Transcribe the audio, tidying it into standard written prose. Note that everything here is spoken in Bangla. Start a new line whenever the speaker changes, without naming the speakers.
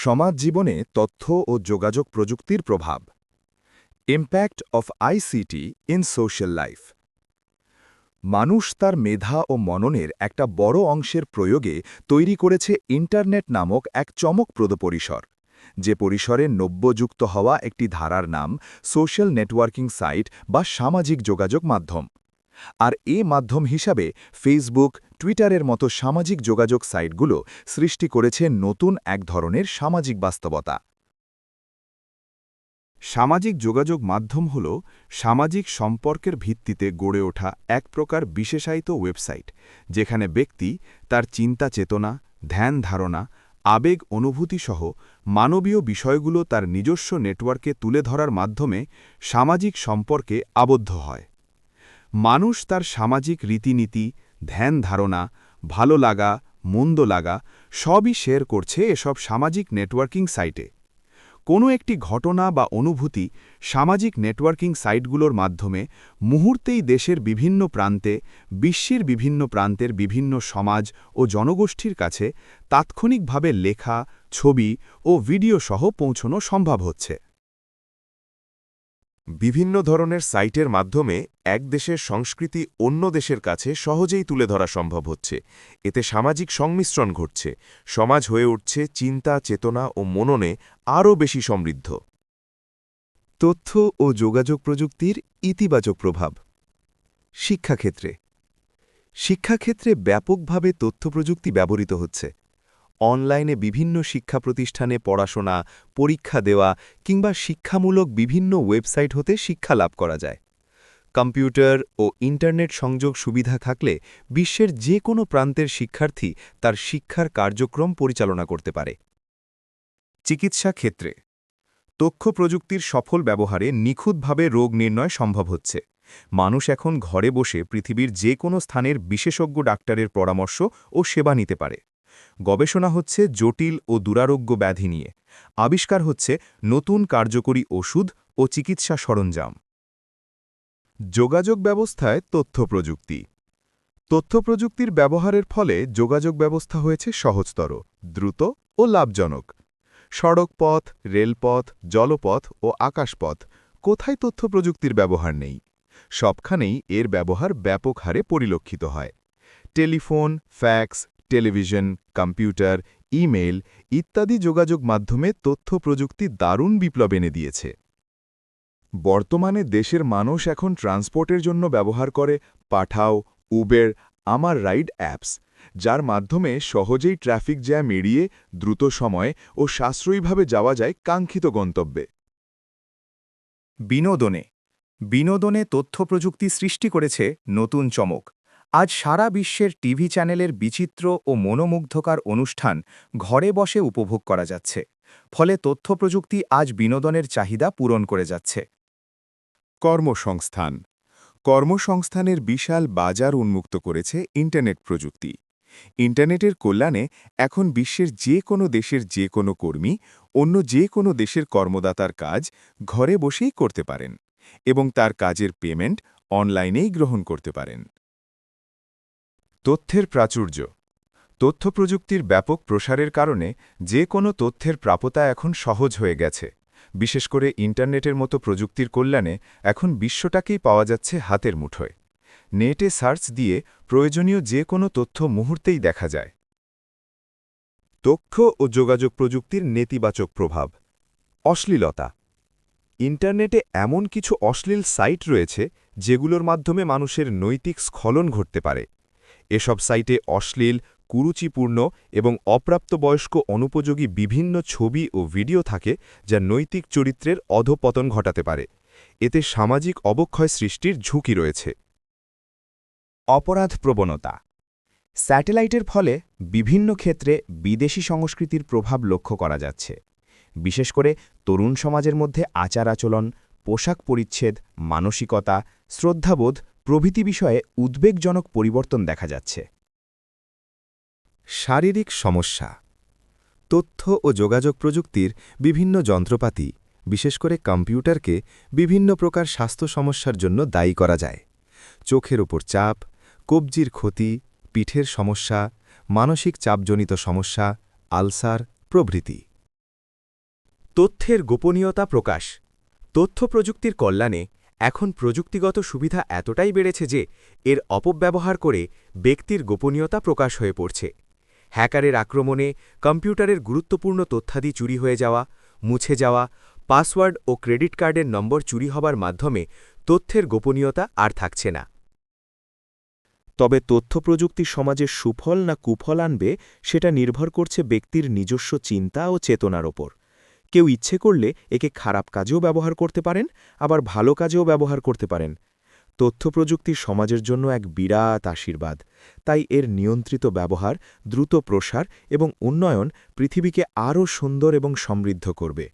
সমাজ জীবনে তথ্য ও যোগাযোগ প্রযুক্তির প্রভাব impact of ICT in social life মানুষ তার মেধা ও মননের একটা বড় অংশের প্রয়োগে তৈরি করেছে ইন্টারনেট নামক এক চমকপ্রদ পরিসর যে পরিসরে নব্যযুক্ত হওয়া একটি ধারার নাম সোশ্যাল নেটওয়ার্কিং সাইট বা সামাজিক যোগাযোগ মাধ্যম আর এ মাধ্যম হিসাবে ফেসবুক টুইটারের মতো সামাজিক যোগাযোগ সাইটগুলো সৃষ্টি করেছে নতুন এক ধরনের সামাজিক বাস্তবতা সামাজিক যোগাযোগ মাধ্যম হল সামাজিক সম্পর্কের ভিত্তিতে গড়ে ওঠা এক প্রকার বিশেষায়িত ওয়েবসাইট যেখানে ব্যক্তি তার চিন্তা চেতনা ধ্যান ধারণা আবেগ অনুভূতিসহ মানবীয় বিষয়গুলো তার নিজস্ব নেটওয়ার্কে তুলে ধরার মাধ্যমে সামাজিক সম্পর্কে আবদ্ধ হয় মানুষ তার সামাজিক রীতিনীতি ধ্যান ধারণা ভালো লাগা মন্দ লাগা সবই শেয়ার করছে এসব সামাজিক নেটওয়ার্কিং সাইটে কোনো একটি ঘটনা বা অনুভূতি সামাজিক নেটওয়ার্কিং সাইটগুলোর মাধ্যমে মুহূর্তেই দেশের বিভিন্ন প্রান্তে বিশ্বের বিভিন্ন প্রান্তের বিভিন্ন সমাজ ও জনগোষ্ঠীর কাছে তাৎক্ষণিকভাবে লেখা ছবি ও ভিডিও সহ পৌঁছানো সম্ভব হচ্ছে বিভিন্ন ধরনের সাইটের মাধ্যমে এক দেশের সংস্কৃতি অন্য দেশের কাছে সহজেই তুলে ধরা সম্ভব হচ্ছে এতে সামাজিক সংমিশ্রণ ঘটছে সমাজ হয়ে উঠছে চিন্তা চেতনা ও মননে আরও বেশি সমৃদ্ধ তথ্য ও যোগাযোগ প্রযুক্তির ইতিবাচক প্রভাব শিক্ষাক্ষেত্রে ব্যাপকভাবে তথ্যপ্রযুক্তি ব্যবহৃত হচ্ছে অনলাইনে বিভিন্ন শিক্ষা প্রতিষ্ঠানে পড়াশোনা পরীক্ষা দেওয়া কিংবা শিক্ষামূলক বিভিন্ন ওয়েবসাইট হতে শিক্ষা লাভ করা যায় কম্পিউটার ও ইন্টারনেট সংযোগ সুবিধা থাকলে বিশ্বের যে কোনো প্রান্তের শিক্ষার্থী তার শিক্ষার কার্যক্রম পরিচালনা করতে পারে চিকিৎসা ক্ষেত্রে তথ্য প্রযুক্তির সফল ব্যবহারে নিখুঁতভাবে রোগ নির্ণয় সম্ভব হচ্ছে মানুষ এখন ঘরে বসে পৃথিবীর যে কোনো স্থানের বিশেষজ্ঞ ডাক্তারের পরামর্শ ও সেবা নিতে পারে গবেষণা হচ্ছে জটিল ও দুরারোগ্য ব্যাধি নিয়ে আবিষ্কার হচ্ছে নতুন কার্যকরী ওষুধ ও চিকিৎসা সরঞ্জাম যোগাযোগ ব্যবস্থায় তথ্য প্রযুক্তির ব্যবহারের ফলে যোগাযোগ ব্যবস্থা হয়েছে সহজতর দ্রুত ও লাভজনক সড়কপথ রেলপথ জলপথ ও আকাশপথ কোথায় তথ্য প্রযুক্তির ব্যবহার নেই সবখানেই এর ব্যবহার ব্যাপক হারে পরিলক্ষিত হয় telephone fax television computer email ইত্যাদি যোগাযোগ মাধ্যমে তথ্য প্রযুক্তি দারুণ বিপ্লব এনে দিয়েছে বর্তমানে দেশের মানুষ এখন ট্রান্সপোর্টের জন্য ব্যবহার করে পাঠাও উবের আমার রাইড অ্যাপস যার মাধ্যমে সহজেই ট্রাফিক জ্যাম এড়িয়ে দ্রুত সময়ে ও সাশ্রয়ীভাবে যাওয়া যায় কাঙ্ক্ষিত গন্তব্যে বিনোদনে তথ্য প্রযুক্তি সৃষ্টি করেছে নতুন চমক আজ সারা বিশ্বের টিভি চ্যানেলের বিচিত্র ও মনোমুগ্ধকর অনুষ্ঠান ঘরে বসে উপভোগ করা যাচ্ছে ফলে তথ্য প্রযুক্তি আজ বিনোদনের চাহিদা পূরণ করে যাচ্ছে কর্মসংস্থানের বিশাল বাজার উন্মুক্ত করেছে ইন্টারনেট প্রযুক্তি ইন্টারনেটের কল্যাণে এখন বিশ্বের যে কোনো দেশের যে কোনো কর্মী অন্য যে কোনো দেশের কর্মদাতার কাজ ঘরে বসেই করতে পারেন এবং তার কাজের পেমেন্ট অনলাইনেই গ্রহণ করতে পারেন তথ্যের প্রাচুর্য তথ্য প্রযুক্তির ব্যাপক প্রসারের কারণে যে কোনো তথ্যের প্রাপ্যতা এখন সহজ হয়ে গেছে বিশেষ করে ইন্টারনেটের মতো প্রযুক্তির কল্যাণে এখন বিশ্বটাকেই পাওয়া যাচ্ছে হাতের মুঠোয় নেটে সার্চ দিয়ে প্রয়োজনীয় যে কোনো তথ্য মুহূর্তেই দেখা যায় তথ্য ও যোগাযোগ প্রযুক্তির নেতিবাচক প্রভাব অশ্লীলতা ইন্টারনেটে এমন কিছু অশ্লীল সাইট রয়েছে যেগুলোর মাধ্যমে মানুষের নৈতিক স্খলন ঘটতে পারে এসব সাইটে অশ্লীল কুরুচিপূর্ণ এবং অপ্রাপ্তবয়স্ক অনুপযোগী বিভিন্ন ছবি ও ভিডিও থাকে যা নৈতিক চরিত্রের অধঃপতন ঘটাতে পারে এতে সামাজিক অবক্ষয় সৃষ্টির ঝুঁকি রয়েছে অপরাধ প্রবণতা স্যাটেলাইটের ফলে বিভিন্ন ক্ষেত্রে বিদেশি সংস্কৃতির প্রভাব লক্ষ্য করা যাচ্ছে বিশেষ করে তরুণ সমাজের মধ্যে আচার-আচরণ পোশাক পরিচ্ছেদ মানসিকতা শ্রদ্ধাবোধ প্রভৃতি বিষয়ে উদ্বেগজনক পরিবর্তন দেখা যাচ্ছে শারীরিক সমস্যা তথ্য ও যোগাযোগ প্রযুক্তির বিভিন্ন যন্ত্রপাতি বিশেষ করে কম্পিউটারকে বিভিন্ন প্রকার স্বাস্থ্য সমস্যার জন্য দায়ী করা যায় চোখের উপর চাপ কবজির ক্ষতি পিঠের সমস্যা মানসিক চাপজনিত সমস্যা আলসার প্রভৃতি
তথ্যের গোপনীয়তা প্রকাশ। তথ্য প্রযুক্তির কল্যাণে এখন প্রযুক্তিগত সুবিধা এতটাই বেড়েছে যে এর অপব্যবহার করে ব্যক্তির গোপনীয়তা প্রকাশ হয়ে পড়ছে। হ্যাকারের আক্রমণে কম্পিউটারের গুরুত্বপূর্ণ তথ্যাদি চুরি হয়ে যাওয়া, মুছে যাওয়া, পাসওয়ার্ড ও ক্রেডিট কার্ডের নম্বর চুরি হবার মাধ্যমে তথ্যের গোপনীয়তা আর থাকছে না।
তবে তথ্যপ্রযুক্তি সমাজে সুফল না কুফল আনবে সেটা নির্ভর করছে ব্যক্তির নিজস্ব চিন্তা ও চেতনার ওপর। কেউ ইচ্ছে করলে একে খারাপ কাজেও ব্যবহার করতে পারেন, আবার ভালো কাজেও ব্যবহার করতে পারেন। তথ্যপ্রযুক্তি সমাজের জন্য এক বিরাট আশীর্বাদ, তাই এর নিয়ন্ত্রিত ব্যবহার, দ্রুত প্রসার এবং উন্নয়ন পৃথিবীকে আরও সুন্দর এবং সমৃদ্ধ করবে।